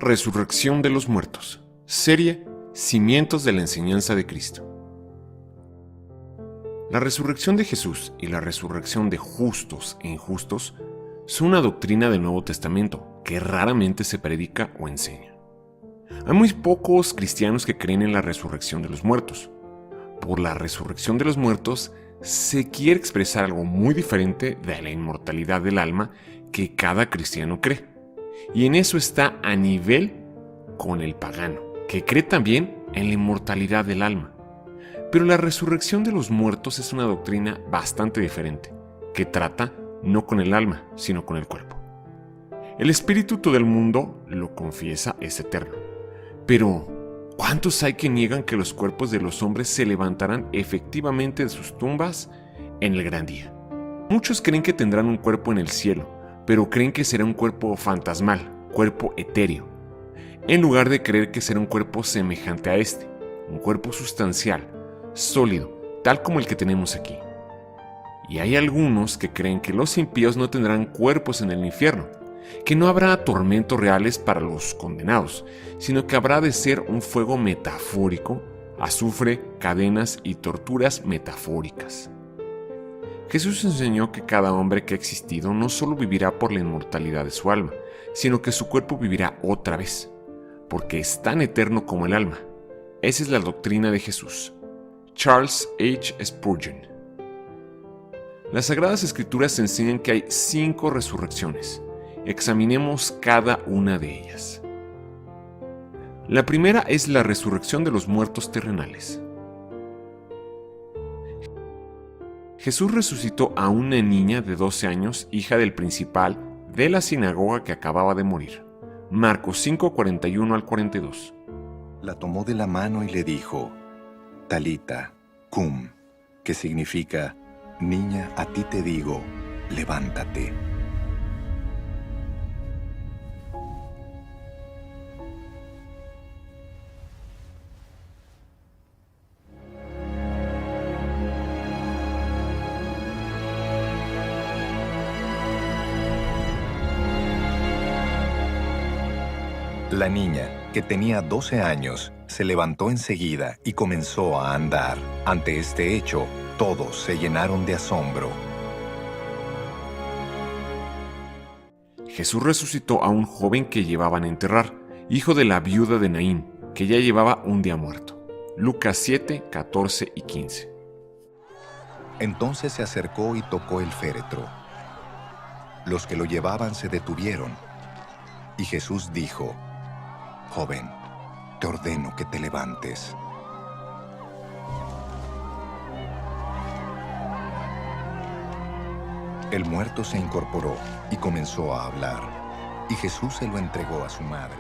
Resurrección de los muertos. Serie Cimientos de la enseñanza de Cristo. La resurrección de Jesús y la resurrección de justos e injustos son una doctrina del Nuevo Testamento que raramente se predica o enseña. Hay muy pocos cristianos que creen en la resurrección de los muertos. Por la resurrección de los muertos se quiere expresar algo muy diferente de la inmortalidad del alma que cada cristiano cree. Y en eso está a nivel con el pagano, que cree también en la inmortalidad del alma. Pero la resurrección de los muertos es una doctrina bastante diferente, que trata no con el alma, sino con el cuerpo. El espíritu todo el mundo lo confiesa es eterno. Pero, ¿cuántos hay que niegan que los cuerpos de los hombres se levantarán efectivamente de sus tumbas en el gran día? Muchos creen que tendrán un cuerpo en el cielo, pero creen que será un cuerpo fantasmal, cuerpo etéreo, en lugar de creer que será un cuerpo semejante a este, un cuerpo sustancial, sólido, tal como el que tenemos aquí. Y hay algunos que creen que los impíos no tendrán cuerpos en el infierno, que no habrá tormentos reales para los condenados, sino que habrá de ser un fuego metafórico, azufre, cadenas y torturas metafóricas. Jesús enseñó que cada hombre que ha existido no solo vivirá por la inmortalidad de su alma, sino que su cuerpo vivirá otra vez, porque es tan eterno como el alma. Esa es la doctrina de Jesús. Charles H. Spurgeon. Las Sagradas Escrituras enseñan que hay 5 resurrecciones. Examinemos cada una de ellas. La primera es la resurrección de los muertos terrenales. Jesús resucitó a una niña de 12 años, hija del principal de la sinagoga que acababa de morir. Marcos 5, 41 al 42. La tomó de la mano y le dijo, Talita, cum, que significa, niña, a ti te digo, levántate. La niña, que tenía 12 años, se levantó enseguida y comenzó a andar. Ante este hecho, todos se llenaron de asombro. Jesús resucitó a un joven que llevaban a enterrar, hijo de la viuda de Naín, que ya llevaba un día muerto. Lucas 7, 14 y 15. Entonces se acercó y tocó el féretro. Los que lo llevaban se detuvieron. Y Jesús dijo, Joven, te ordeno que te levantes. El muerto se incorporó y comenzó a hablar, y Jesús se lo entregó a su madre.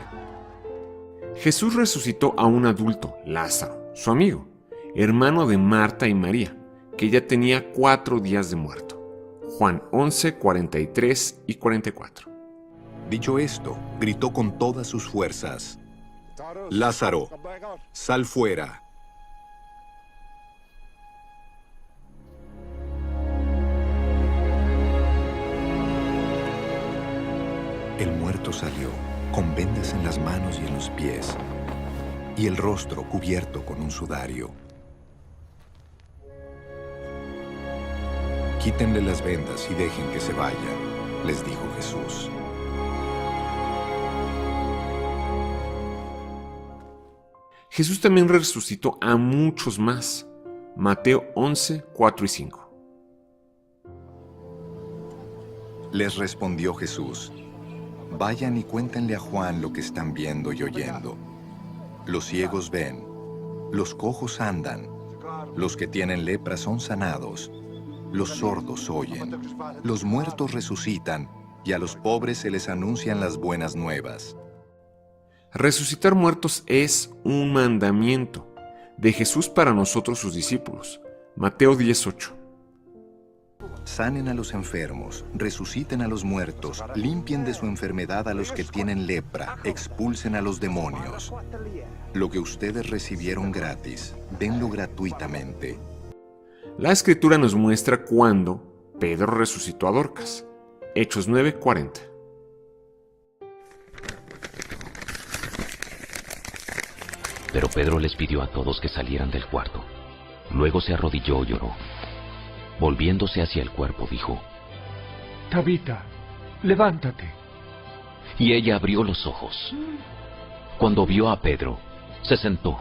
Jesús resucitó a un adulto, Lázaro, su amigo, hermano de Marta y María, que ya tenía 4 días de muerto. Juan 11, 43 y 44. Dicho esto, gritó con todas sus fuerzas, Lázaro, sal fuera. El muerto salió, con vendas en las manos y en los pies, y el rostro cubierto con un sudario. Quítenle las vendas y dejen que se vaya, les dijo Jesús. Jesús también resucitó a muchos más. Mateo 11, 4 y 5. Les respondió Jesús, vayan y cuéntenle a Juan lo que están viendo y oyendo. Los ciegos ven, los cojos andan, los que tienen lepra son sanados, los sordos oyen, los muertos resucitan y a los pobres se les anuncian las buenas nuevas. Resucitar muertos es un mandamiento de Jesús para nosotros sus discípulos. Mateo 10:8. Sanen a los enfermos, resuciten a los muertos, limpien de su enfermedad a los que tienen lepra, expulsen a los demonios. Lo que ustedes recibieron gratis, denlo gratuitamente. La Escritura nos muestra cuándo Pedro resucitó a Dorcas. Hechos 9:40. Pero Pedro les pidió a todos que salieran del cuarto. Luego se arrodilló y lloró. Volviéndose hacia el cuerpo, dijo: Tabita, levántate. Y ella abrió los ojos. Cuando vio a Pedro, se sentó.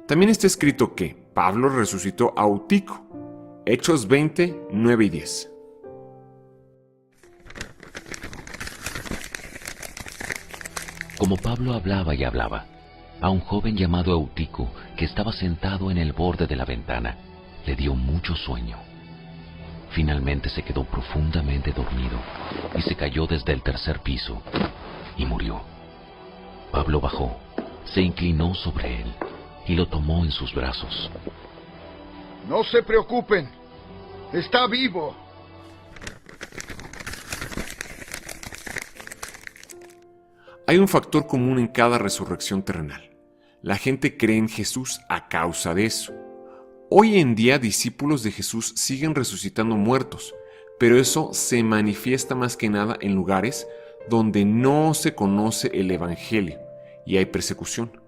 También está escrito que Pablo resucitó a Eutico. Hechos 20, 9 y 10. Como Pablo hablaba y hablaba, a un joven llamado Eutico, que estaba sentado en el borde de la ventana, le dio mucho sueño. Finalmente se quedó profundamente dormido y se cayó desde el tercer piso y murió. Pablo bajó, se inclinó sobre él y lo tomó en sus brazos. No se preocupen, está vivo. Hay un factor común en cada resurrección terrenal. La gente cree en Jesús a causa de eso. Hoy en día, discípulos de Jesús siguen resucitando muertos, pero eso se manifiesta más que nada en lugares donde no se conoce el Evangelio y hay persecución.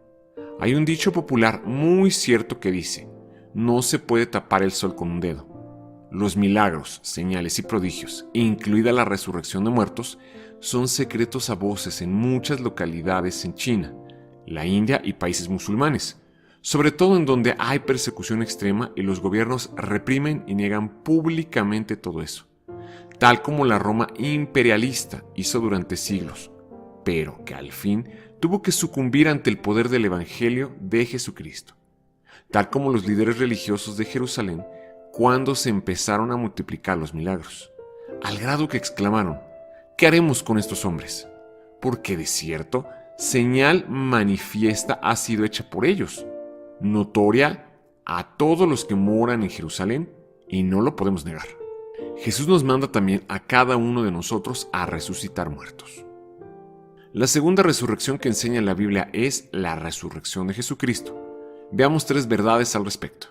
Hay un dicho popular muy cierto que dice: no se puede tapar el sol con un dedo. Los milagros, señales y prodigios, incluida la resurrección de muertos, son secretos a voces en muchas localidades en China, la India y países musulmanes, sobre todo en donde hay persecución extrema y los gobiernos reprimen y niegan públicamente todo eso, tal como la Roma imperialista hizo durante siglos, pero que al fin tuvo que sucumbir ante el poder del Evangelio de Jesucristo, tal como los líderes religiosos de Jerusalén cuando se empezaron a multiplicar los milagros, al grado que exclamaron: ¿qué haremos con estos hombres? Porque de cierto, señal manifiesta ha sido hecha por ellos, notoria a todos los que moran en Jerusalén, y no lo podemos negar. Jesús nos manda también a cada uno de nosotros a resucitar muertos. La segunda resurrección que enseña la Biblia es la resurrección de Jesucristo. Veamos 3 verdades al respecto.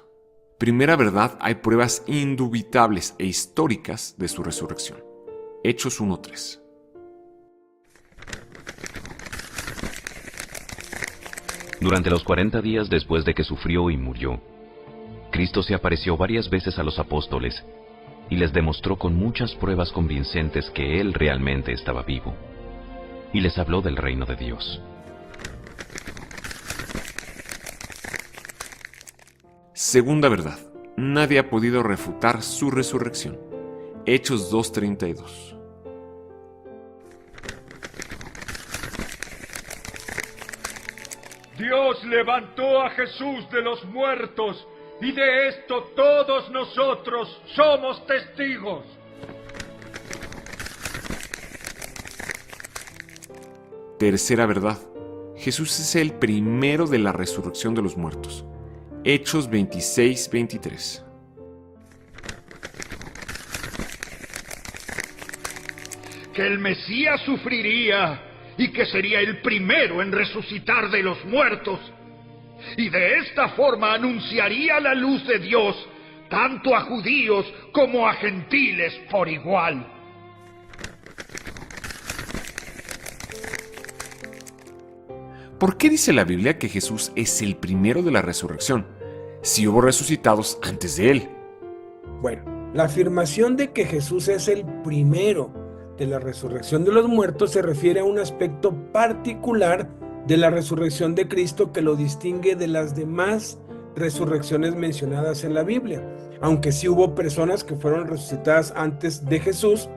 Primera verdad: hay pruebas indubitables e históricas de su resurrección. Hechos 1:3. Durante los 40 días después de que sufrió y murió, Cristo se apareció varias veces a los apóstoles y les demostró con muchas pruebas convincentes que Él realmente estaba vivo, y les habló del reino de Dios. Segunda verdad: nadie ha podido refutar su resurrección. Hechos 2:32. Dios levantó a Jesús de los muertos, y de esto todos nosotros somos testigos. Tercera verdad: Jesús es el primero de la resurrección de los muertos. Hechos 26:23. Que el Mesías sufriría y que sería el primero en resucitar de los muertos. Y de esta forma anunciaría la luz de Dios tanto a judíos como a gentiles por igual. ¿Por qué dice la Biblia que Jesús es el primero de la resurrección, si hubo resucitados antes de él? Bueno, la afirmación de que Jesús es el primero de la resurrección de los muertos se refiere a un aspecto particular de la resurrección de Cristo que lo distingue de las demás resurrecciones mencionadas en la Biblia. Aunque sí hubo personas que fueron resucitadas antes de Jesús,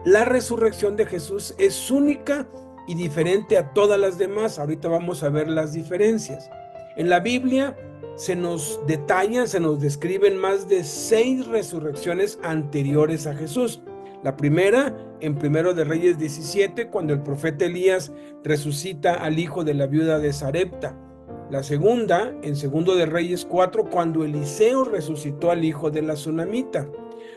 la resurrección de Jesús es única y diferente a todas las demás. Ahorita vamos a ver las diferencias. En la Biblia se nos detallan, se nos describen más de 6 resurrecciones anteriores a Jesús. La primera, en Primero de Reyes 17, cuando el profeta Elías resucita al hijo de la viuda de Sarepta. La segunda, en Segundo de Reyes 4, cuando Eliseo resucitó al hijo de la Sunamita.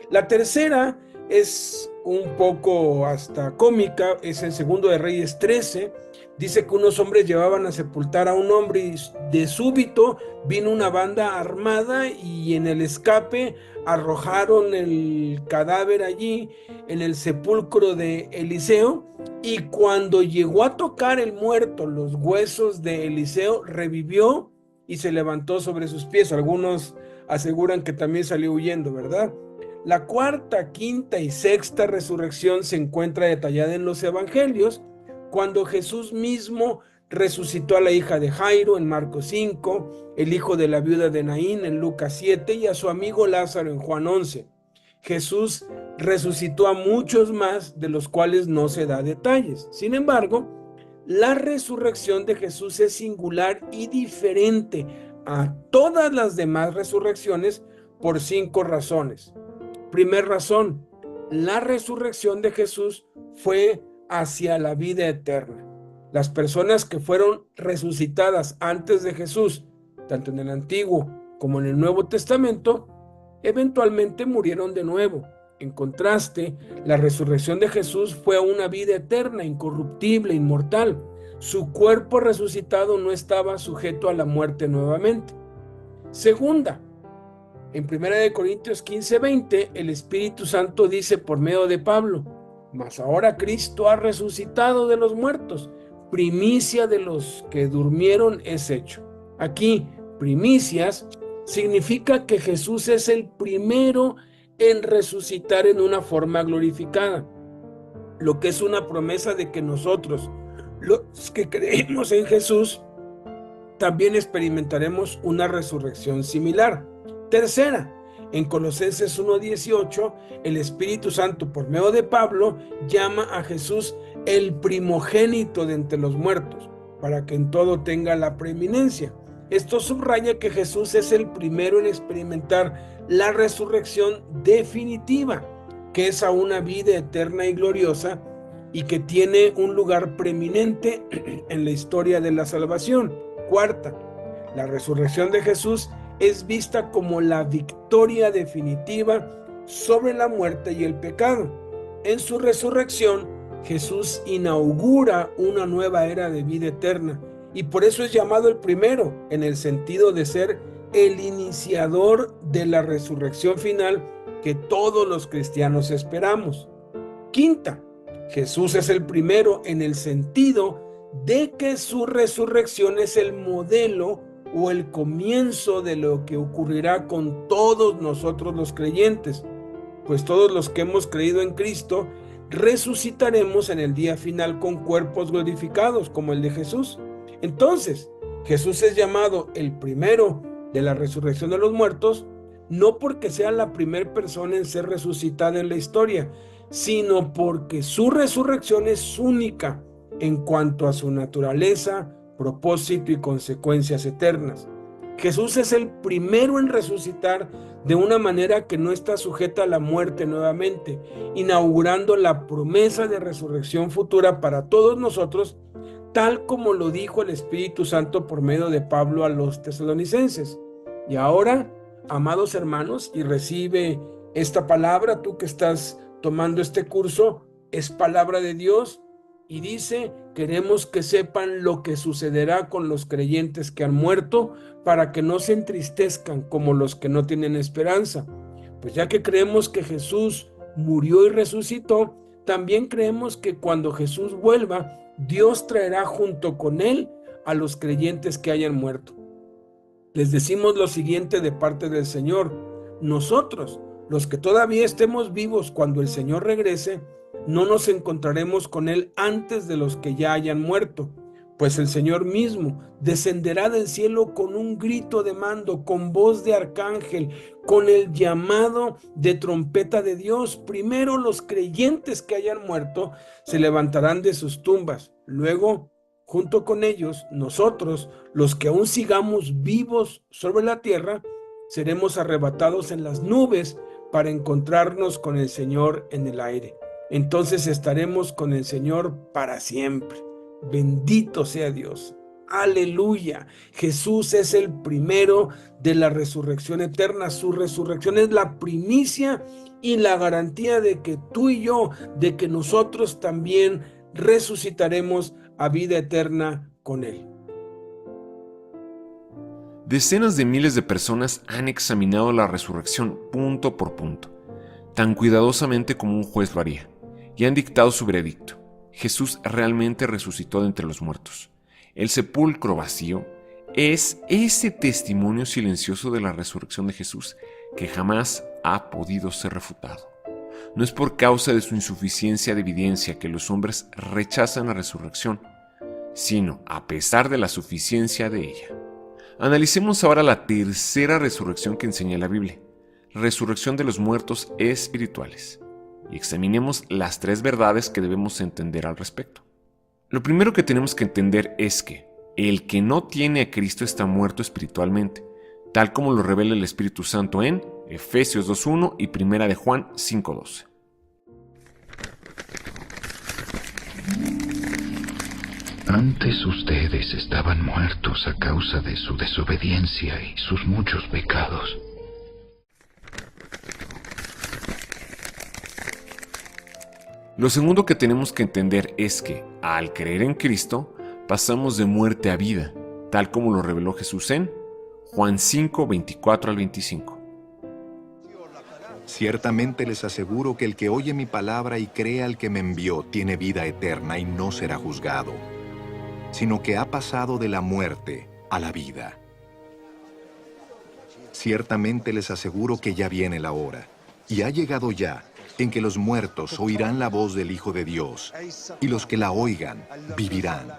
La tercera, es un poco hasta cómica, es en Segundo de Reyes 13, dice que unos hombres llevaban a sepultar a un hombre y de súbito vino una banda armada y en el escape arrojaron el cadáver allí en el sepulcro de Eliseo, y cuando llegó a tocar el muerto los huesos de Eliseo, revivió y se levantó sobre sus pies. Algunos aseguran que también salió huyendo, ¿verdad? La cuarta, quinta y sexta resurrección se encuentra detallada en los evangelios, cuando Jesús mismo resucitó a la hija de Jairo en Marcos 5, el hijo de la viuda de Naín en Lucas 7 y a su amigo Lázaro en Juan 11. Jesús resucitó a muchos más, de los cuales no se da detalles. Sin embargo, la resurrección de Jesús es singular y diferente a todas las demás resurrecciones por 5 razones. Primera razón, la resurrección de Jesús fue hacia la vida eterna. Las personas que fueron resucitadas antes de Jesús, tanto en el Antiguo como en el Nuevo Testamento, eventualmente murieron de nuevo. En contraste, la resurrección de Jesús fue a una vida eterna, incorruptible, inmortal. Su cuerpo resucitado no estaba sujeto a la muerte nuevamente. Segunda, en 1 Corintios 15:20, el Espíritu Santo dice por medio de Pablo: mas ahora Cristo ha resucitado de los muertos, primicia de los que durmieron es hecho. Aquí, primicias significa que Jesús es el primero en resucitar en una forma glorificada, lo que es una promesa de que nosotros, los que creemos en Jesús, también experimentaremos una resurrección similar. Tercera, en Colosenses 1:18, el Espíritu Santo, por medio de Pablo, llama a Jesús el primogénito de entre los muertos, para que en todo tenga la preeminencia. Esto subraya que Jesús es el primero en experimentar la resurrección definitiva, que es a una vida eterna y gloriosa, y que tiene un lugar preeminente en la historia de la salvación. Cuarta, la resurrección de Jesús es vista como la victoria definitiva sobre la muerte y el pecado. En su resurrección, Jesús inaugura una nueva era de vida eterna, y por eso es llamado el primero, en el sentido de ser el iniciador de la resurrección final que todos los cristianos esperamos. Quinta, Jesús es el primero en el sentido de que su resurrección es el modelo o el comienzo de lo que ocurrirá con todos nosotros los creyentes, pues todos los que hemos creído en Cristo resucitaremos en el día final con cuerpos glorificados como el de Jesús. Entonces, Jesús es llamado el primero de la resurrección de los muertos, no porque sea la primera persona en ser resucitada en la historia, sino porque su resurrección es única en cuanto a su naturaleza, propósito y consecuencias eternas. Jesús es el primero en resucitar de una manera que no está sujeta a la muerte nuevamente, inaugurando la promesa de resurrección futura para todos nosotros, tal como lo dijo el Espíritu Santo por medio de Pablo a los tesalonicenses. Y ahora, amados hermanos, y recibe esta palabra, tú que estás tomando este curso, es palabra de Dios, y dice: queremos que sepan lo que sucederá con los creyentes que han muerto, para que no se entristezcan como los que no tienen esperanza. Pues ya que creemos que Jesús murió y resucitó, también creemos que cuando Jesús vuelva, Dios traerá junto con él a los creyentes que hayan muerto. Les decimos lo siguiente de parte del Señor: nosotros, los que todavía estemos vivos cuando el Señor regrese, no nos encontraremos con él antes de los que ya hayan muerto, pues el Señor mismo descenderá del cielo con un grito de mando, con voz de arcángel, con el llamado de trompeta de Dios. Primero los creyentes que hayan muerto se levantarán de sus tumbas. Luego, junto con ellos, nosotros, los que aún sigamos vivos sobre la tierra, seremos arrebatados en las nubes para encontrarnos con el Señor en el aire. Entonces estaremos con el Señor para siempre. Bendito sea Dios. Aleluya. Jesús es el primero de la resurrección eterna. Su resurrección es la primicia y la garantía de que tú y yo, de que nosotros también resucitaremos a vida eterna con Él. Decenas de miles de personas han examinado la resurrección punto por punto, tan cuidadosamente como un juez lo haría, y han dictado su veredicto. Jesús realmente resucitó de entre los muertos. El sepulcro vacío es ese testimonio silencioso de la resurrección de Jesús que jamás ha podido ser refutado. No es por causa de su insuficiencia de evidencia que los hombres rechazan la resurrección, sino a pesar de la suficiencia de ella. Analicemos ahora la tercera resurrección que enseña la Biblia, resurrección de los muertos espirituales, y examinemos las tres verdades que debemos entender al respecto. Lo primero que tenemos que entender es que el que no tiene a Cristo está muerto espiritualmente, tal como lo revela el Espíritu Santo en Efesios 2:1 y 1 de Juan 5:12. Antes ustedes estaban muertos a causa de su desobediencia y sus muchos pecados. Lo segundo que tenemos que entender es que, al creer en Cristo, pasamos de muerte a vida, tal como lo reveló Jesús en Juan 5, 24 al 25. Ciertamente les aseguro que el que oye mi palabra y cree al que me envió tiene vida eterna y no será juzgado, sino que ha pasado de la muerte a la vida. Ciertamente les aseguro que ya viene la hora, y ha llegado ya, en que los muertos oirán la voz del Hijo de Dios, y los que la oigan vivirán.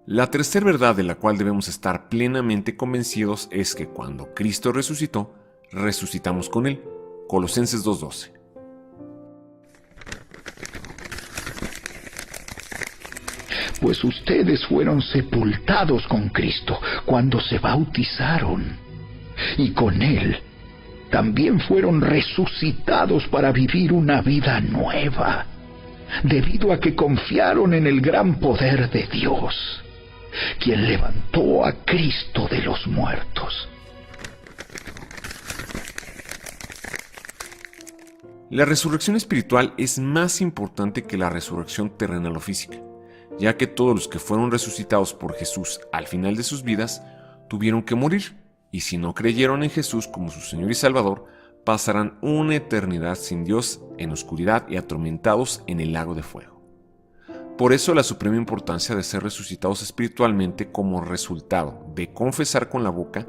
La tercera verdad de la cual debemos estar plenamente convencidos es que cuando Cristo resucitó, resucitamos con Él. Colosenses 2:12. Pues ustedes fueron sepultados con Cristo cuando se bautizaron, y con Él también fueron resucitados para vivir una vida nueva, debido a que confiaron en el gran poder de Dios, quien levantó a Cristo de los muertos. La resurrección espiritual es más importante que la resurrección terrenal o física, ya que todos los que fueron resucitados por Jesús al final de sus vidas tuvieron que morir, y si no creyeron en Jesús como su Señor y Salvador, pasarán una eternidad sin Dios en oscuridad y atormentados en el lago de fuego. Por eso la suprema importancia de ser resucitados espiritualmente como resultado de confesar con la boca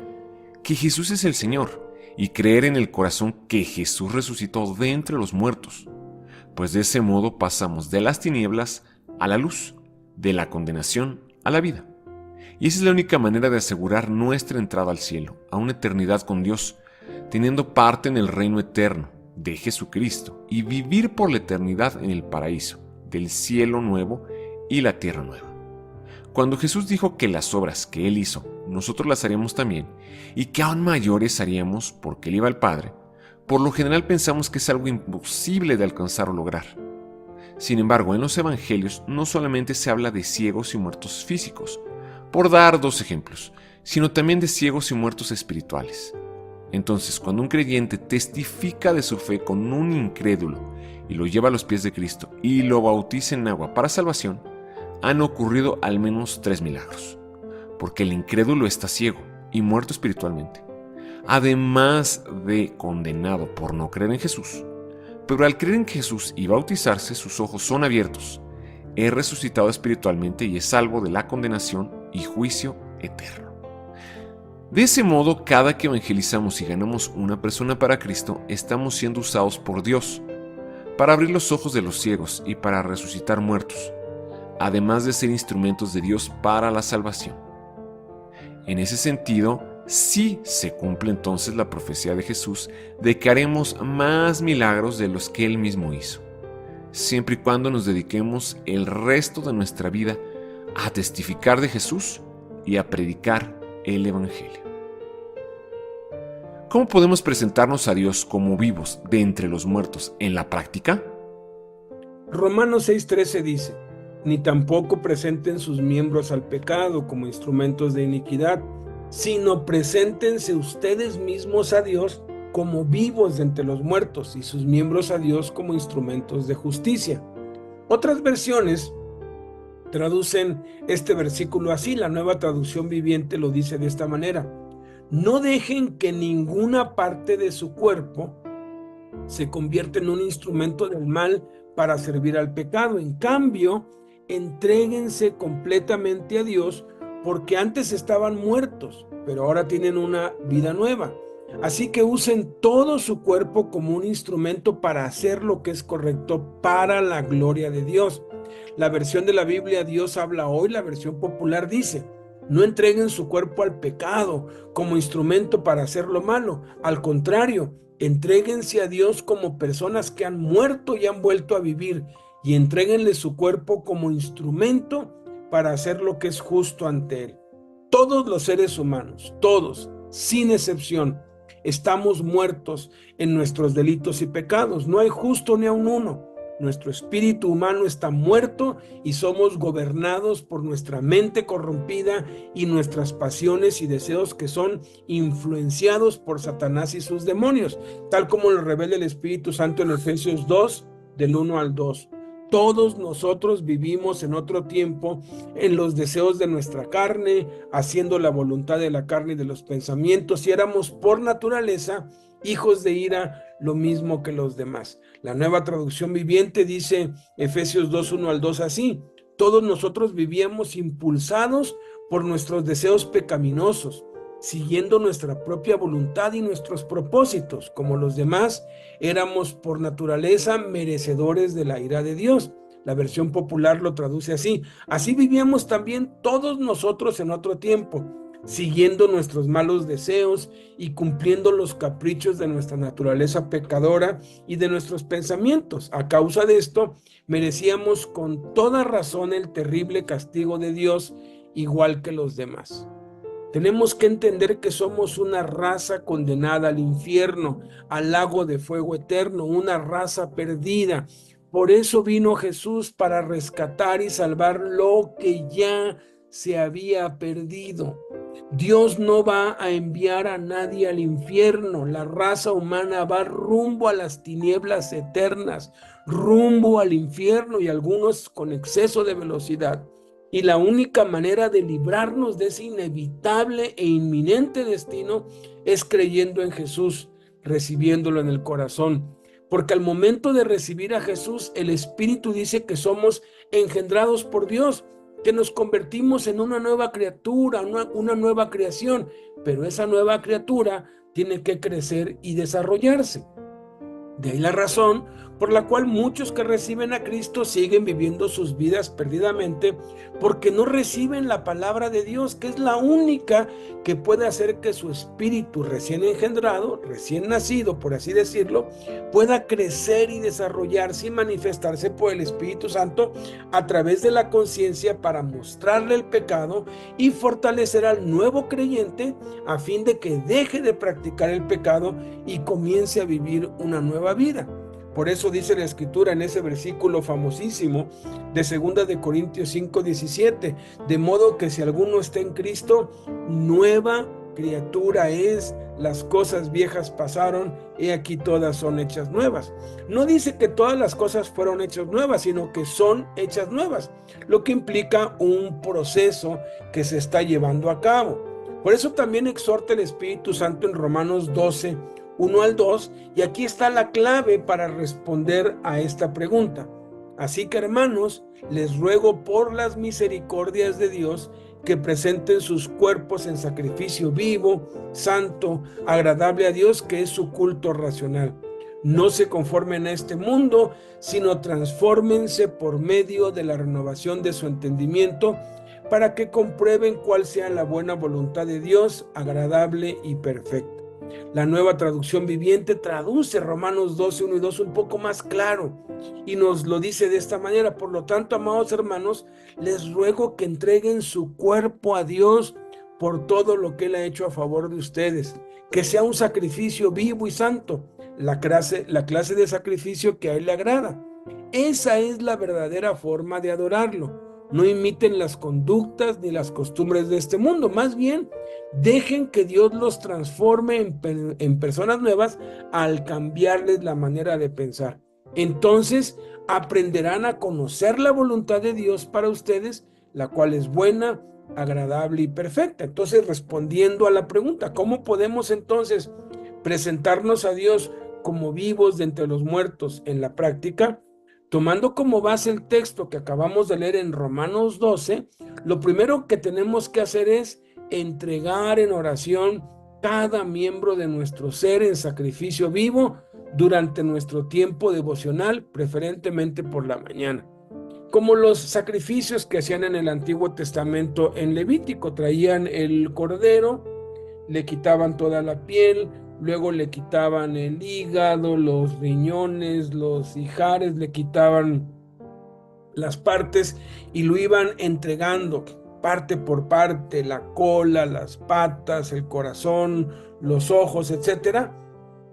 que Jesús es el Señor y creer en el corazón que Jesús resucitó de entre los muertos, pues de ese modo pasamos de las tinieblas a la luz, de la condenación a la vida. Y esa es la única manera de asegurar nuestra entrada al cielo, a una eternidad con Dios, teniendo parte en el reino eterno de Jesucristo y vivir por la eternidad en el paraíso, del cielo nuevo y la tierra nueva. Cuando Jesús dijo que las obras que Él hizo, nosotros las haríamos también, y que aún mayores haríamos porque Él iba al Padre, por lo general pensamos que es algo imposible de alcanzar o lograr. Sin embargo, en los evangelios no solamente se habla de ciegos y muertos físicos, por dar dos ejemplos, sino también de ciegos y muertos espirituales. Entonces, cuando un creyente testifica de su fe con un incrédulo y lo lleva a los pies de Cristo y lo bautiza en agua para salvación, han ocurrido al menos 3 milagros, porque el incrédulo está ciego y muerto espiritualmente, además de condenado por no creer en Jesús. Pero al creer en Jesús y bautizarse, sus ojos son abiertos, es resucitado espiritualmente y es salvo de la condenación y juicio eterno. De ese modo, cada que evangelizamos y ganamos una persona para Cristo, estamos siendo usados por Dios para abrir los ojos de los ciegos y para resucitar muertos, además de ser instrumentos de Dios para la salvación. En ese sentido, sí se cumple entonces la profecía de Jesús de que haremos más milagros de los que Él mismo hizo, siempre y cuando nos dediquemos el resto de nuestra vida a testificar de Jesús y a predicar el Evangelio. ¿Cómo podemos presentarnos a Dios como vivos de entre los muertos en la práctica? Romanos 6:13 dice: ni tampoco presenten sus miembros al pecado como instrumentos de iniquidad, sino preséntense ustedes mismos a Dios como vivos de entre los muertos y sus miembros a Dios como instrumentos de justicia. Otras versiones traducen este versículo así. La Nueva Traducción Viviente lo dice de esta manera: no dejen que ninguna parte de su cuerpo se convierta en un instrumento del mal para servir al pecado. En cambio, entréguense completamente a Dios, porque antes estaban muertos, pero ahora tienen una vida nueva. Así que usen todo su cuerpo como un instrumento para hacer lo que es correcto para la gloria de Dios. La versión de la Biblia Dios habla hoy, la versión popular dice: no entreguen su cuerpo al pecado como instrumento para hacer lo malo. Al contrario, entréguense a Dios como personas que han muerto y han vuelto a vivir, y entréguenle su cuerpo como instrumento para hacer lo que es justo ante Él. Todos los seres humanos, todos, sin excepción, estamos muertos en nuestros delitos y pecados. No hay justo ni aun uno. Nuestro espíritu humano está muerto y somos gobernados por nuestra mente corrompida y nuestras pasiones y deseos que son influenciados por Satanás y sus demonios, tal como lo revela el Espíritu Santo en Efesios 2, del 1 al 2. Todos nosotros vivimos en otro tiempo en los deseos de nuestra carne, haciendo la voluntad de la carne y de los pensamientos, y éramos por naturaleza hijos de ira, lo mismo que los demás. La Nueva Traducción Viviente dice Efesios 2, 1 al 2 así: todos nosotros vivíamos impulsados por nuestros deseos pecaminosos, siguiendo nuestra propia voluntad y nuestros propósitos. Como los demás, éramos por naturaleza merecedores de la ira de Dios. La versión popular lo traduce así: así vivíamos también todos nosotros en otro tiempo, siguiendo nuestros malos deseos y cumpliendo los caprichos de nuestra naturaleza pecadora y de nuestros pensamientos. A causa de esto, merecíamos con toda razón el terrible castigo de Dios, igual que los demás. Tenemos que entender que somos una raza condenada al infierno, al lago de fuego eterno, una raza perdida. Por eso vino Jesús, para rescatar y salvar lo que ya se había perdido. Dios no va a enviar a nadie al infierno. La raza humana va rumbo a las tinieblas eternas, rumbo al infierno, y algunos con exceso de velocidad. Y la única manera de librarnos de ese inevitable e inminente destino es creyendo en Jesús, recibiéndolo en el corazón. Porque al momento de recibir a Jesús, el Espíritu dice que somos engendrados por Dios, que nos convertimos en una nueva criatura, una nueva creación. Pero esa nueva criatura tiene que crecer y desarrollarse. De ahí la razón por la cual muchos que reciben a Cristo siguen viviendo sus vidas perdidamente, porque no reciben la palabra de Dios, que es la única que puede hacer que su espíritu recién engendrado, recién nacido, por así decirlo, pueda crecer y desarrollarse y manifestarse por el Espíritu Santo a través de la conciencia, para mostrarle el pecado y fortalecer al nuevo creyente a fin de que deje de practicar el pecado y comience a vivir una nueva vida. Por eso dice la Escritura en ese versículo famosísimo de 2 de Corintios 5:17, de modo que si alguno está en Cristo, nueva criatura es, las cosas viejas pasaron, he aquí todas son hechas nuevas. No dice que todas las cosas fueron hechas nuevas, sino que son hechas nuevas, lo que implica un proceso que se está llevando a cabo. Por eso también exhorta el Espíritu Santo en Romanos 12, 1 al 2, y aquí está la clave para responder a esta pregunta. Así que, hermanos, les ruego por las misericordias de Dios que presenten sus cuerpos en sacrificio vivo, santo, agradable a Dios, que es su culto racional. No se conformen a este mundo, sino transfórmense por medio de la renovación de su entendimiento, para que comprueben cuál sea la buena voluntad de Dios, agradable y perfecta. La Nueva Traducción Viviente traduce Romanos 12, 1 y 2 un poco más claro y nos lo dice de esta manera: por lo tanto, amados hermanos, les ruego que entreguen su cuerpo a Dios por todo lo que Él ha hecho a favor de ustedes, que sea un sacrificio vivo y santo, la clase de sacrificio que a Él le agrada. Esa es la verdadera forma de adorarlo. No imiten las conductas ni las costumbres de este mundo. Más bien, dejen que Dios los transforme en personas nuevas al cambiarles la manera de pensar. Entonces, aprenderán a conocer la voluntad de Dios para ustedes, la cual es buena, agradable y perfecta. Entonces, respondiendo a la pregunta, ¿cómo podemos entonces presentarnos a Dios como vivos de entre los muertos en la práctica? Tomando como base el texto que acabamos de leer en Romanos 12, lo primero que tenemos que hacer es entregar en oración cada miembro de nuestro ser en sacrificio vivo durante nuestro tiempo devocional, preferentemente por la mañana. Como los sacrificios que hacían en el Antiguo Testamento en Levítico, traían el cordero, le quitaban toda la piel, luego le quitaban el hígado, los riñones, los ijares, le quitaban las partes y lo iban entregando parte por parte, la cola, las patas, el corazón, los ojos, etcétera,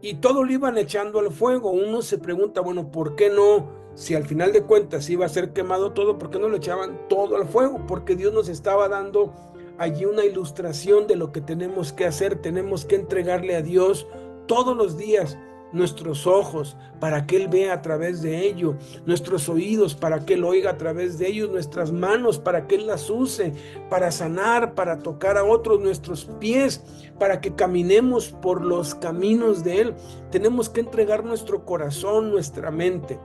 y todo lo iban echando al fuego. Uno se pregunta, bueno, ¿por qué no? Si al final de cuentas iba a ser quemado todo, ¿por qué no lo echaban todo al fuego? Porque Dios nos estaba dando allí una ilustración de lo que tenemos que hacer. Tenemos que entregarle a Dios todos los días nuestros ojos para que Él vea a través de ello, nuestros oídos para que Él oiga a través de ellos, nuestras manos para que Él las use para sanar, para tocar a otros, nuestros pies para que caminemos por los caminos de Él. Tenemos que entregar nuestro corazón, nuestra mente.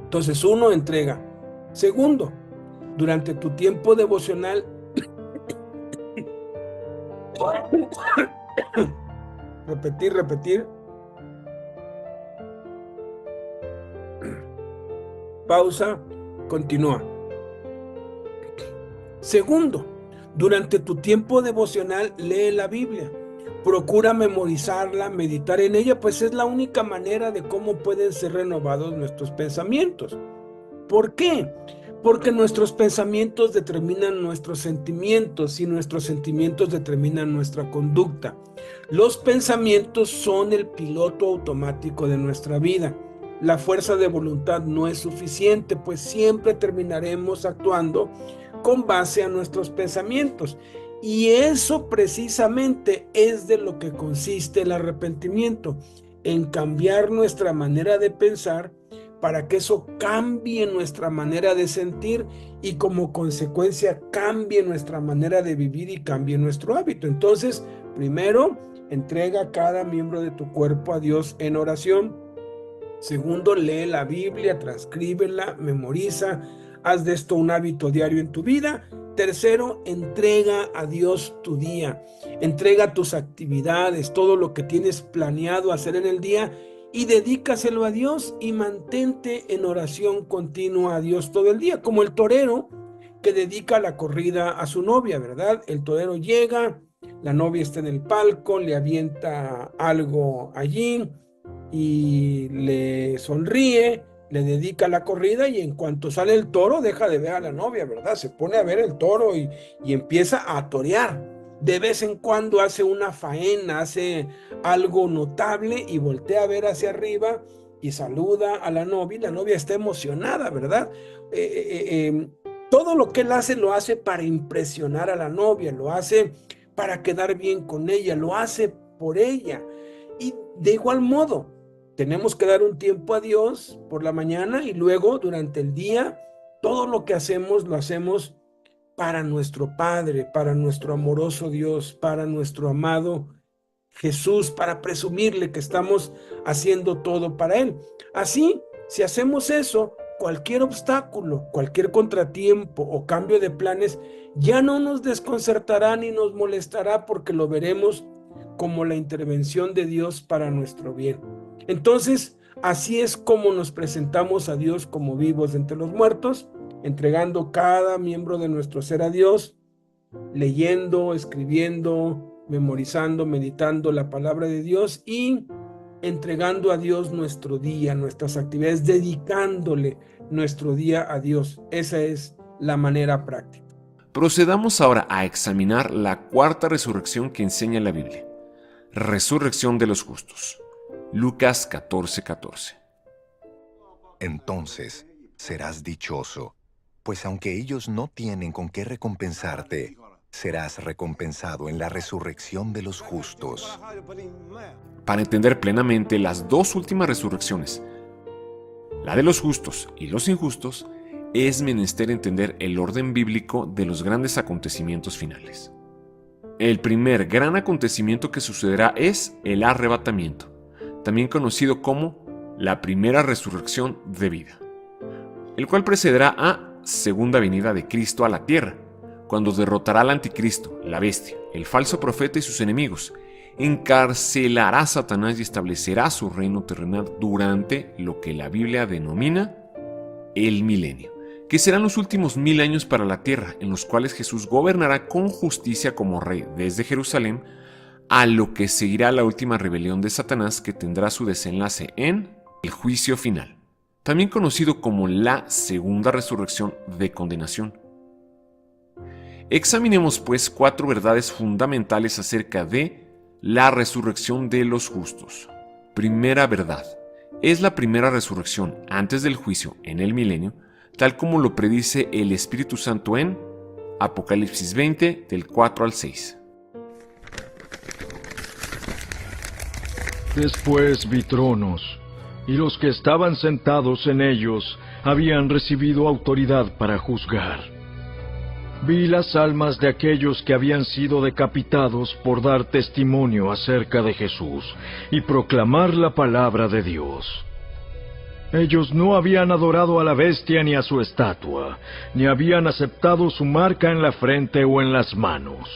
Entonces, uno, entrega. Segundo, durante tu tiempo devocional, repetir. Pausa, continúa. Segundo, durante tu tiempo devocional, lee la Biblia. Procura memorizarla, meditar en ella, pues es la única manera de cómo pueden ser renovados nuestros pensamientos. ¿Por qué? Porque nuestros pensamientos determinan nuestros sentimientos y nuestros sentimientos determinan nuestra conducta. Los pensamientos son el piloto automático de nuestra vida. La fuerza de voluntad no es suficiente, pues siempre terminaremos actuando con base a nuestros pensamientos. Y eso precisamente es de lo que consiste el arrepentimiento, en cambiar nuestra manera de pensar para que eso cambie nuestra manera de sentir y como consecuencia cambie nuestra manera de vivir y cambie nuestro hábito. Entonces, primero, entrega cada miembro de tu cuerpo a Dios en oración. Segundo, lee la Biblia, transcríbela, memoriza, haz de esto un hábito diario en tu vida. Tercero, entrega a Dios tu día, entrega tus actividades, todo lo que tienes planeado hacer en el día y dedícaselo a Dios y mantente en oración continua a Dios todo el día, como el torero que dedica la corrida a su novia, ¿verdad? El torero llega, la novia está en el palco, le avienta algo allí y le sonríe, le dedica la corrida y en cuanto sale el toro deja de ver a la novia, ¿verdad? Se pone a ver el toro y empieza a torear. De vez en cuando hace una faena, hace algo notable y voltea a ver hacia arriba y saluda a la novia está emocionada, ¿verdad? Todo lo que él hace lo hace para impresionar a la novia, lo hace para quedar bien con ella, lo hace por ella. Y de igual modo, tenemos que dar un tiempo a Dios por la mañana y luego durante el día, todo lo que hacemos lo hacemos para nuestro Padre, para nuestro amoroso Dios, para nuestro amado Jesús, para presumirle que estamos haciendo todo para Él. Así, si hacemos eso, cualquier obstáculo, cualquier contratiempo o cambio de planes ya no nos desconcertará ni nos molestará porque lo veremos como la intervención de Dios para nuestro bien. Entonces, así es como nos presentamos a Dios como vivos entre los muertos, entregando cada miembro de nuestro ser a Dios, leyendo, escribiendo, memorizando, meditando la palabra de Dios y entregando a Dios nuestro día, nuestras actividades, dedicándole nuestro día a Dios. Esa es la manera práctica. Procedamos ahora a examinar la cuarta resurrección que enseña la Biblia. Resurrección de los justos. Lucas 14:14. Entonces serás dichoso, pues aunque ellos no tienen con qué recompensarte, serás recompensado en la resurrección de los justos. Para entender plenamente las dos últimas resurrecciones, la de los justos y los injustos, es menester entender el orden bíblico de los grandes acontecimientos finales. El primer gran acontecimiento que sucederá es el arrebatamiento, también conocido como la primera resurrección de vida, el cual precederá a segunda venida de Cristo a la tierra, cuando derrotará al anticristo, la bestia, el falso profeta y sus enemigos, encarcelará a Satanás y establecerá su reino terrenal durante lo que la Biblia denomina el milenio, que serán los últimos 1000 años para la tierra, en los cuales Jesús gobernará con justicia como rey desde Jerusalén, a lo que seguirá la última rebelión de Satanás, que tendrá su desenlace en el juicio final, también conocido como la segunda resurrección de condenación. Examinemos pues 4 verdades fundamentales acerca de la resurrección de los justos. Primera verdad: es la primera resurrección antes del juicio en el milenio, tal como lo predice el Espíritu Santo en Apocalipsis 20, del 4 al 6. Después vi tronos, y los que estaban sentados en ellos habían recibido autoridad para juzgar. Vi las almas de aquellos que habían sido decapitados por dar testimonio acerca de Jesús y proclamar la palabra de Dios. Ellos no habían adorado a la bestia ni a su estatua, ni habían aceptado su marca en la frente o en las manos.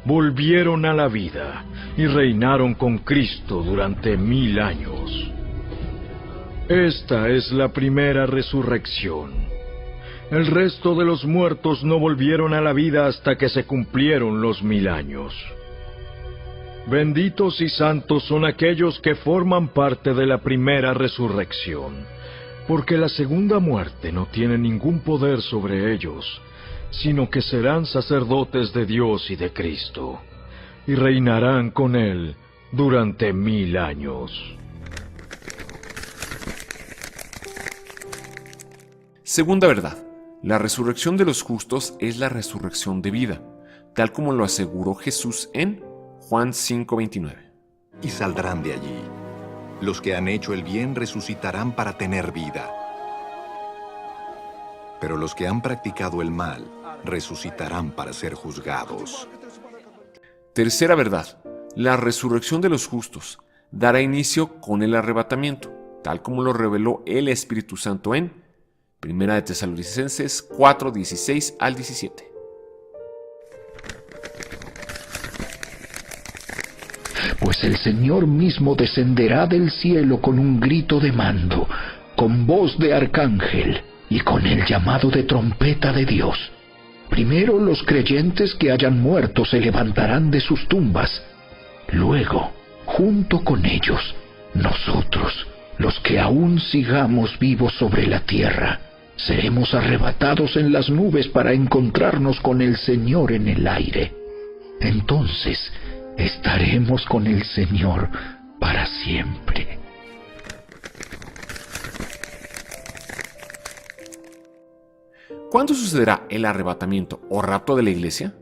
Volvieron a la vida y reinaron con Cristo durante 1000 años. Esta es la primera resurrección. El resto de los muertos no volvieron a la vida hasta que se cumplieron los 1000 años. Benditos y santos son aquellos que forman parte de la primera resurrección, porque la segunda muerte no tiene ningún poder sobre ellos, sino que serán sacerdotes de Dios y de Cristo, y reinarán con Él durante 1000 años. Segunda verdad: la resurrección de los justos es la resurrección de vida, tal como lo aseguró Jesús en Juan 5:29. Y saldrán de allí. Los que han hecho el bien resucitarán para tener vida. Pero los que han practicado el mal resucitarán para ser juzgados. Tercera verdad: la resurrección de los justos dará inicio con el arrebatamiento, tal como lo reveló el Espíritu Santo en 1 de Tesalonicenses 4, 16 al 17. Pues el Señor mismo descenderá del cielo con un grito de mando, con voz de arcángel y con el llamado de trompeta de Dios. Primero los creyentes que hayan muerto se levantarán de sus tumbas. Luego, junto con ellos, nosotros, los que aún sigamos vivos sobre la tierra, seremos arrebatados en las nubes para encontrarnos con el Señor en el aire. Entonces, estaremos con el Señor para siempre. ¿Cuándo sucederá el arrebatamiento o rapto de la iglesia?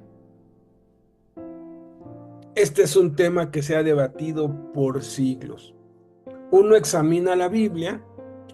Este es un tema que se ha debatido por siglos. Uno examina la Biblia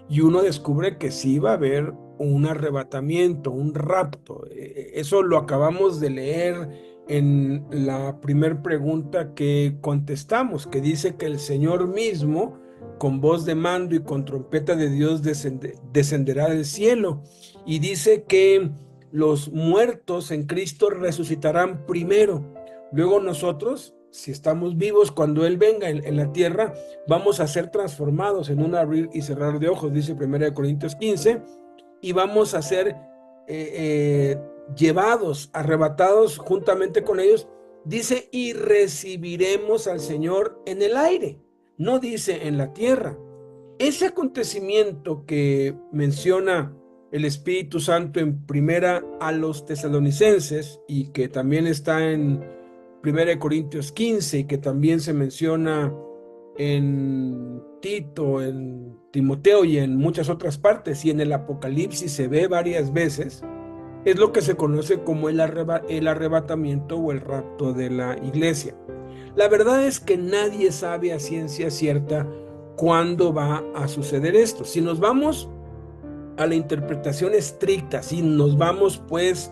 y uno descubre que sí va a haber un arrebatamiento, un rapto. Eso lo acabamos de leer en la primera pregunta que contestamos, que dice que el Señor mismo, con voz de mando y con trompeta de Dios, descenderá del cielo. Y dice que los muertos en Cristo resucitarán primero. Luego nosotros, si estamos vivos cuando Él venga en la tierra, vamos a ser transformados en un abrir y cerrar de ojos, dice 1 Corintios 15, y vamos a ser llevados, arrebatados juntamente con ellos. Dice, y recibiremos al Señor en el aire, no dice en la tierra. Ese acontecimiento que menciona el Espíritu Santo en primera a los tesalonicenses y que también está en 1 Corintios 15 y que también se menciona en Tito, en Timoteo y en muchas otras partes, y en el Apocalipsis se ve varias veces, es lo que se conoce como el arrebatamiento o el rapto de la iglesia. La verdad es que nadie sabe a ciencia cierta cuándo va a suceder esto. Si nos vamos a la interpretación estricta, si nos vamos pues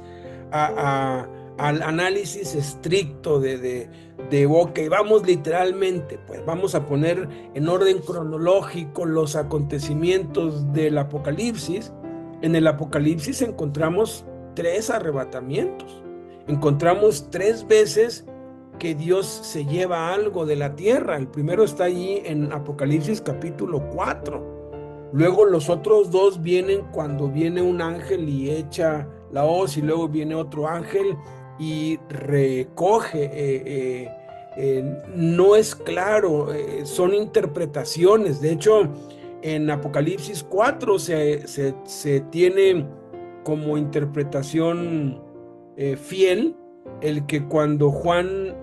al análisis estricto de ok, vamos literalmente, pues vamos a poner en orden cronológico los acontecimientos del Apocalipsis. En el Apocalipsis encontramos 3 arrebatamientos. Encontramos 3 veces que Dios se lleva algo de la tierra. El primero está allí en Apocalipsis capítulo 4. Luego los otros 2 vienen cuando viene un ángel y echa la hoz, y luego viene otro ángel y recoge. No es claro, son interpretaciones. De hecho, en Apocalipsis 4 se tiene como interpretación fiel el que cuando Juan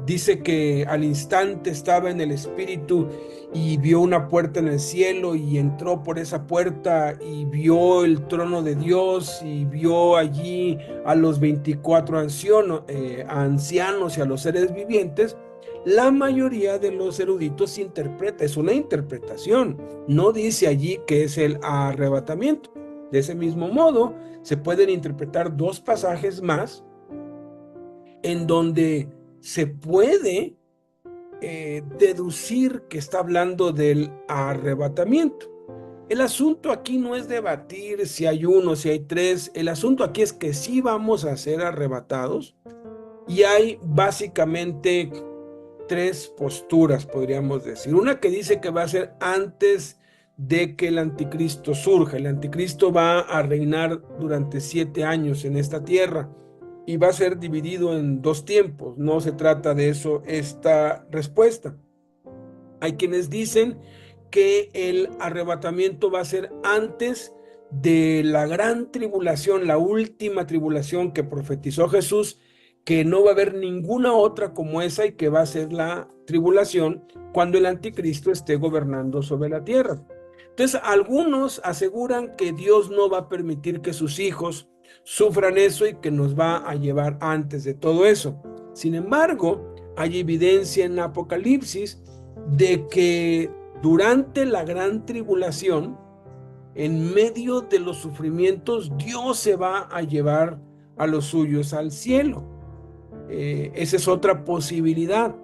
dice que al instante estaba en el Espíritu y vio una puerta en el cielo y entró por esa puerta y vio el trono de Dios y vio allí a los 24 ancianos y a los seres vivientes. La mayoría de los eruditos interpreta, es una interpretación, no dice allí que es el arrebatamiento. De ese mismo modo, se pueden interpretar 2 pasajes más en donde se puede deducir que está hablando del arrebatamiento. El asunto aquí no es debatir si hay 1, si hay 3. El asunto aquí es que sí vamos a ser arrebatados, y hay básicamente 3 posturas, podríamos decir. Una que dice que va a ser antes de que el anticristo surja. El anticristo va a reinar durante 7 años en esta tierra y va a ser dividido en 2 tiempos. No se trata de eso esta respuesta. Hay quienes dicen que el arrebatamiento va a ser antes de la gran tribulación, la última tribulación que profetizó Jesús, que no va a haber ninguna otra como esa, y que va a ser la tribulación cuando el anticristo esté gobernando sobre la tierra. Entonces, algunos aseguran que Dios no va a permitir que sus hijos sufran eso y que nos va a llevar antes de todo eso. Sin embargo, hay evidencia en Apocalipsis de que durante la gran tribulación, en medio de los sufrimientos, Dios se va a llevar a los suyos al cielo. Esa es otra posibilidad.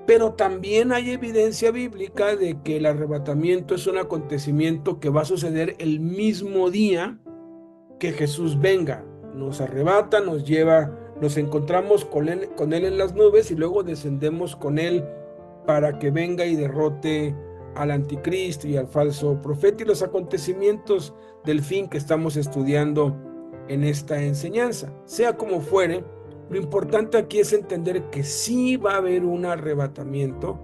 Pero también hay evidencia bíblica de que el arrebatamiento es un acontecimiento que va a suceder el mismo día que Jesús venga. Nos arrebata, nos lleva, nos encontramos con él en las nubes y luego descendemos con él para que venga y derrote al anticristo y al falso profeta, y los acontecimientos del fin que estamos estudiando en esta enseñanza. Sea como fuere, lo importante aquí es entender que sí va a haber un arrebatamiento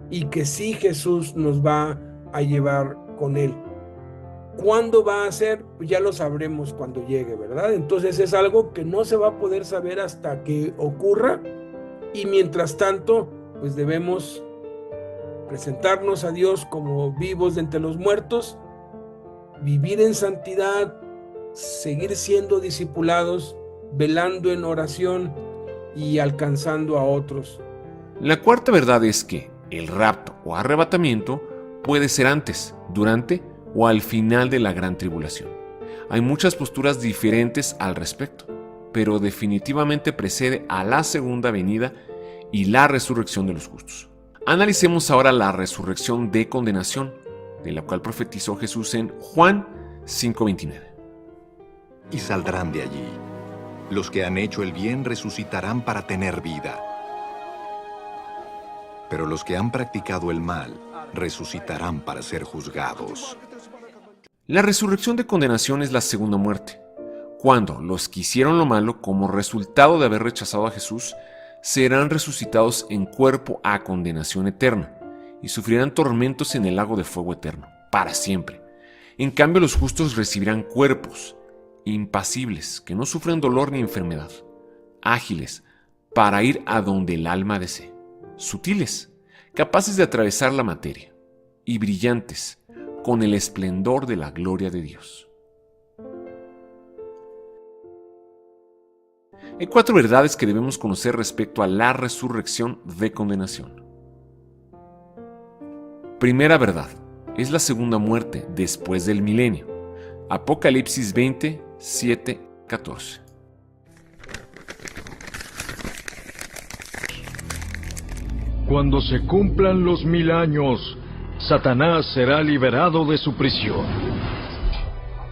y que sí Jesús nos va a llevar con él. ¿Cuándo va a ser? Pues ya lo sabremos cuando llegue, ¿verdad? Entonces es algo que no se va a poder saber hasta que ocurra, y mientras tanto, pues debemos presentarnos a Dios como vivos de entre los muertos, vivir en santidad, seguir siendo discipulados, velando en oración y alcanzando a otros. La cuarta verdad es que el rapto o arrebatamiento puede ser antes, durante o al final de la gran tribulación. Hay muchas posturas diferentes al respecto, pero definitivamente precede a la segunda venida y la resurrección de los justos. Analicemos ahora la resurrección de condenación, de la cual profetizó Jesús en Juan 5:29. Y saldrán de allí. Los que han hecho el bien resucitarán para tener vida. Pero los que han practicado el mal resucitarán para ser juzgados. La resurrección de condenación es la segunda muerte, cuando los que hicieron lo malo como resultado de haber rechazado a Jesús serán resucitados en cuerpo a condenación eterna y sufrirán tormentos en el lago de fuego eterno, para siempre. En cambio, los justos recibirán cuerpos impasibles, que no sufren dolor ni enfermedad, ágiles para ir a donde el alma desee, sutiles, capaces de atravesar la materia, y brillantes, con el esplendor de la gloria de Dios. Hay 4 verdades que debemos conocer respecto a la resurrección de condenación. Primera verdad, es la segunda muerte después del milenio. Apocalipsis 20, 7, 14. Cuando se cumplan los 1000 años, Satanás será liberado de su prisión.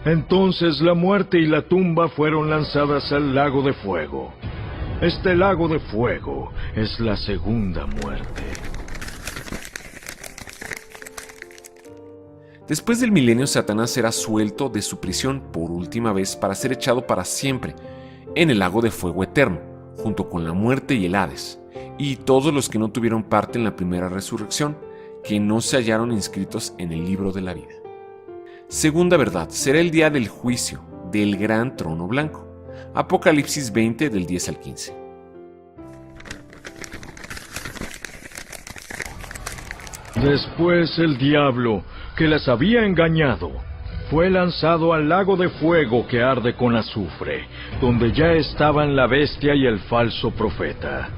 Entonces la muerte y la tumba fueron lanzadas al lago de fuego. Este lago de fuego es la segunda muerte. Después del milenio, Satanás será suelto de su prisión por última vez para ser echado para siempre en el lago de fuego eterno, junto con la muerte y el Hades, y todos los que no tuvieron parte en la primera resurrección, que no se hallaron inscritos en el libro de la vida. Segunda verdad, será el día del juicio, del gran trono blanco. Apocalipsis 20, del 10 al 15. Después el diablo, que las había engañado, fue lanzado al lago de fuego que arde con azufre, donde ya estaban la bestia y el falso profeta.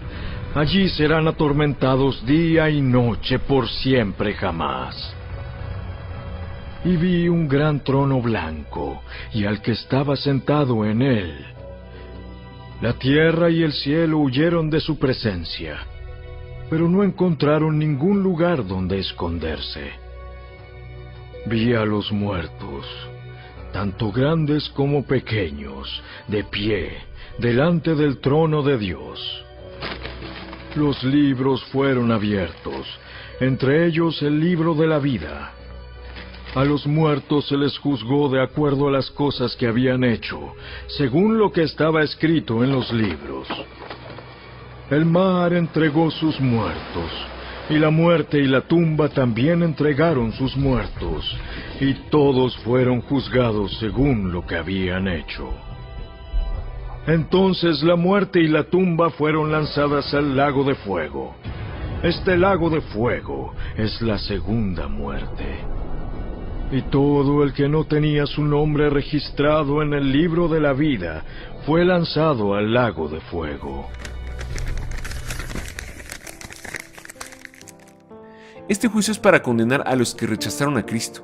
Allí serán atormentados día y noche por siempre jamás. Y vi un gran trono blanco, y al que estaba sentado en él. La tierra y el cielo huyeron de su presencia, pero no encontraron ningún lugar donde esconderse. Vi a los muertos, tanto grandes como pequeños, de pie, delante del trono de Dios. Los libros fueron abiertos, entre ellos el libro de la vida. A los muertos se les juzgó de acuerdo a las cosas que habían hecho, según lo que estaba escrito en los libros. El mar entregó sus muertos, y la muerte y la tumba también entregaron sus muertos, y todos fueron juzgados según lo que habían hecho. Entonces la muerte y la tumba fueron lanzadas al lago de fuego. Este lago de fuego es la segunda muerte. Y todo el que no tenía su nombre registrado en el libro de la vida fue lanzado al lago de fuego. Este juicio es para condenar a los que rechazaron a Cristo.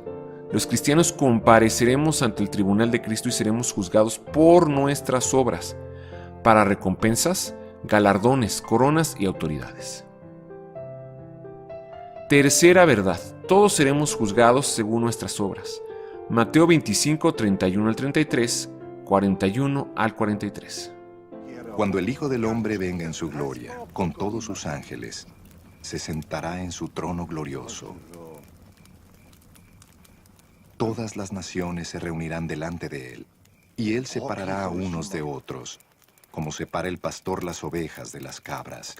Los cristianos compareceremos ante el tribunal de Cristo y seremos juzgados por nuestras obras, para recompensas, galardones, coronas y autoridades. Tercera verdad, todos seremos juzgados según nuestras obras. Mateo 25, 31 al 33, 41 al 43. Cuando el Hijo del Hombre venga en su gloria, con todos sus ángeles, se sentará en su trono glorioso. Todas las naciones se reunirán delante de él, y él separará a unos de otros, como separa el pastor las ovejas de las cabras.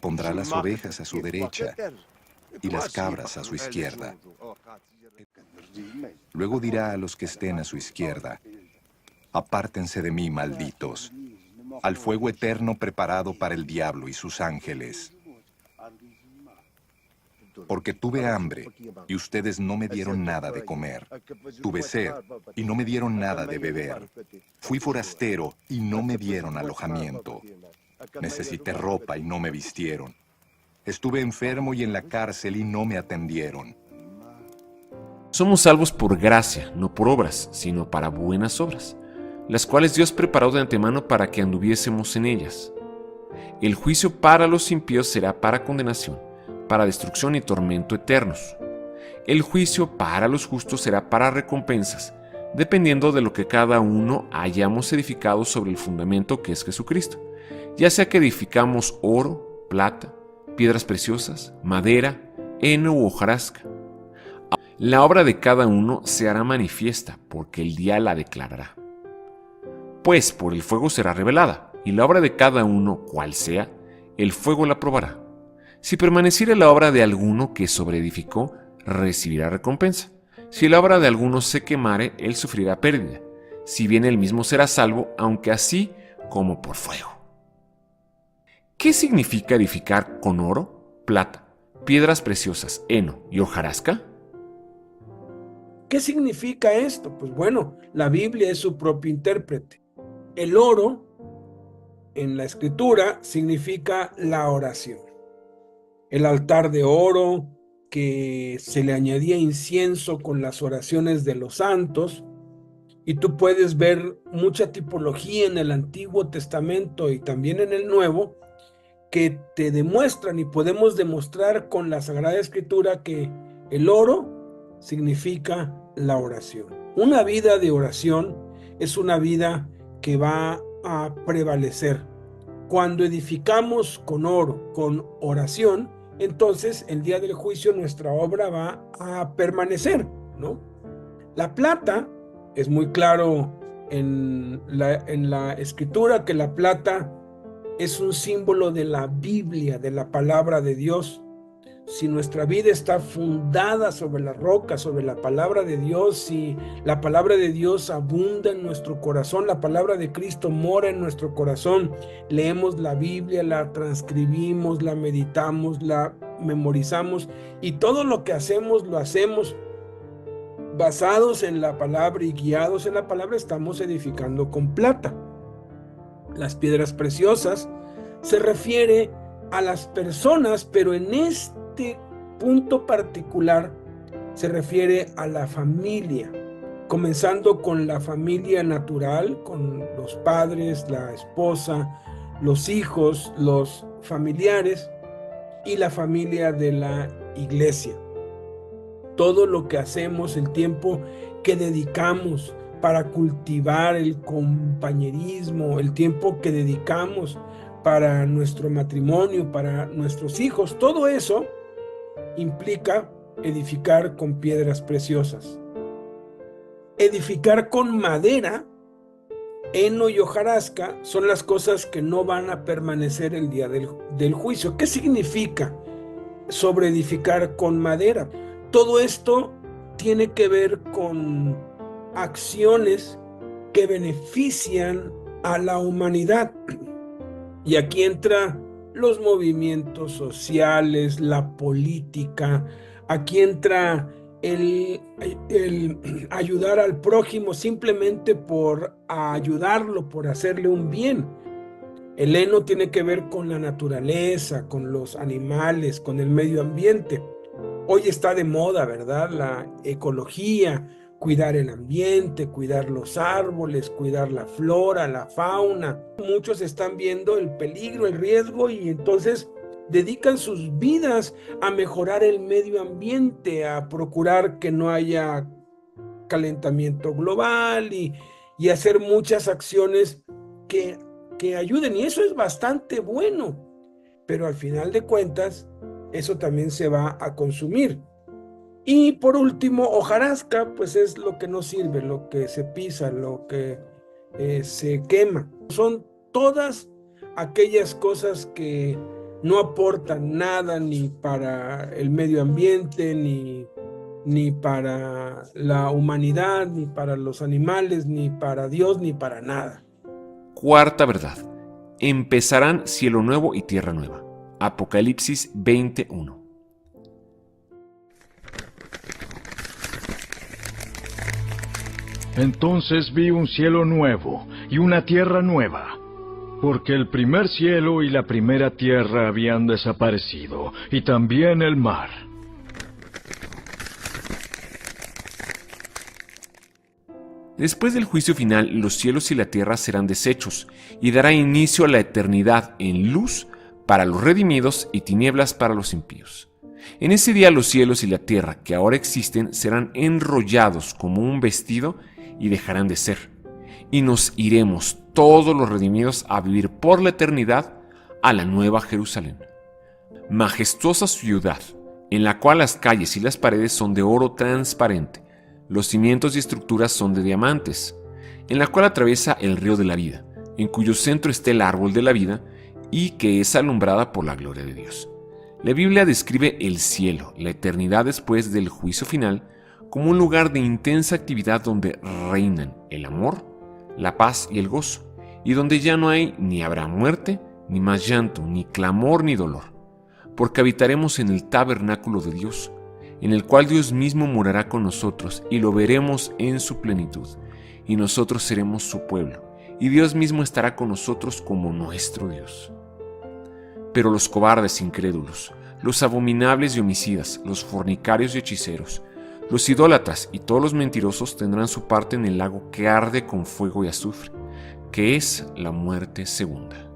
Pondrá las ovejas a su derecha y las cabras a su izquierda. Luego dirá a los que estén a su izquierda: apártense de mí, malditos, al fuego eterno preparado para el diablo y sus ángeles. Porque tuve hambre, y ustedes no me dieron nada de comer. Tuve sed, y no me dieron nada de beber. Fui forastero, y no me dieron alojamiento. Necesité ropa, y no me vistieron. Estuve enfermo y en la cárcel, y no me atendieron. Somos salvos por gracia, no por obras, sino para buenas obras, las cuales Dios preparó de antemano para que anduviésemos en ellas. El juicio para los impíos será para condenación, para destrucción y tormento eternos. El juicio para los justos será para recompensas, dependiendo de lo que cada uno hayamos edificado sobre el fundamento que es Jesucristo, ya sea que edificamos oro, plata, piedras preciosas, madera, heno u hojarasca. La obra de cada uno se hará manifiesta, porque el día la declarará. Pues por el fuego será revelada, y la obra de cada uno, cual sea, el fuego la probará. Si permaneciere la obra de alguno que sobreedificó, recibirá recompensa. Si la obra de alguno se quemare, él sufrirá pérdida. Si bien él mismo será salvo, aunque así como por fuego. ¿Qué significa edificar con oro, plata, piedras preciosas, heno y hojarasca? ¿Qué significa esto? Pues bueno, la Biblia es su propio intérprete. El oro en la escritura significa la oración. El altar de oro que se le añadía incienso con las oraciones de los santos, y tú puedes ver mucha tipología en el Antiguo Testamento y también en el Nuevo que te demuestran, y podemos demostrar con la Sagrada Escritura, que el oro significa la oración. Una vida de oración es una vida que va a prevalecer. Cuando edificamos con oro, con oración, entonces el día del juicio nuestra obra va a permanecer, ¿no? La plata, es muy claro en la escritura que la plata es un símbolo de la Biblia, de la palabra de Dios. Si nuestra vida está fundada sobre la roca, sobre la palabra de Dios, si la palabra de Dios abunda en nuestro corazón, la palabra de Cristo mora en nuestro corazón, leemos la Biblia, la transcribimos, la meditamos, la memorizamos, y todo lo que hacemos, lo hacemos basados en la palabra y guiados en la palabra, estamos edificando con plata. Las piedras preciosas se refiere a las personas, pero en este punto particular se refiere a la familia, comenzando con la familia natural, con los padres, la esposa, los hijos, los familiares, y la familia de la iglesia. Todo lo que hacemos, el tiempo que dedicamos para cultivar el compañerismo, el tiempo que dedicamos para nuestro matrimonio, para nuestros hijos, todo eso implica edificar con piedras preciosas. Edificar con madera, heno y hojarasca son las cosas que no van a permanecer el día del juicio. ¿Qué significa sobre edificar con madera? Todo esto tiene que ver con acciones que benefician a la humanidad. Y aquí entra los movimientos sociales, la política, aquí entra el ayudar al prójimo simplemente por ayudarlo, por hacerle un bien. El heno tiene que ver con la naturaleza, con los animales, con el medio ambiente. Hoy está de moda, ¿verdad? La ecología, cuidar el ambiente, cuidar los árboles, cuidar la flora, la fauna. Muchos están viendo el peligro, el riesgo, y entonces dedican sus vidas a mejorar el medio ambiente, a procurar que no haya calentamiento global y hacer muchas acciones que ayuden. Y eso es bastante bueno, pero al final de cuentas, eso también se va a consumir. Y por último, hojarasca, pues es lo que no sirve, lo que se pisa, lo que se quema. Son todas aquellas cosas que no aportan nada ni para el medio ambiente, ni para la humanidad, ni para los animales, ni para Dios, ni para nada. Cuarta verdad. Empezarán cielo nuevo y tierra nueva. Apocalipsis 20:1. Entonces vi un cielo nuevo y una tierra nueva, porque el primer cielo y la primera tierra habían desaparecido, y también el mar. Después del juicio final, los cielos y la tierra serán deshechos, y dará inicio a la eternidad en luz para los redimidos y tinieblas para los impíos. En ese día los cielos y la tierra que ahora existen serán enrollados como un vestido y dejarán de ser, y nos iremos todos los redimidos a vivir por la eternidad a la nueva Jerusalén. Majestuosa ciudad, en la cual las calles y las paredes son de oro transparente, los cimientos y estructuras son de diamantes, en la cual atraviesa el río de la vida, en cuyo centro está el árbol de la vida y que es alumbrada por la gloria de Dios. La Biblia describe el cielo, la eternidad después del juicio final, como un lugar de intensa actividad donde reinan el amor, la paz y el gozo, y donde ya no hay ni habrá muerte, ni más llanto, ni clamor, ni dolor, porque habitaremos en el tabernáculo de Dios, en el cual Dios mismo morará con nosotros y lo veremos en su plenitud, y nosotros seremos su pueblo, y Dios mismo estará con nosotros como nuestro Dios. Pero los cobardes incrédulos, los abominables y homicidas, los fornicarios y hechiceros, los idólatras y todos los mentirosos tendrán su parte en el lago que arde con fuego y azufre, que es la muerte segunda.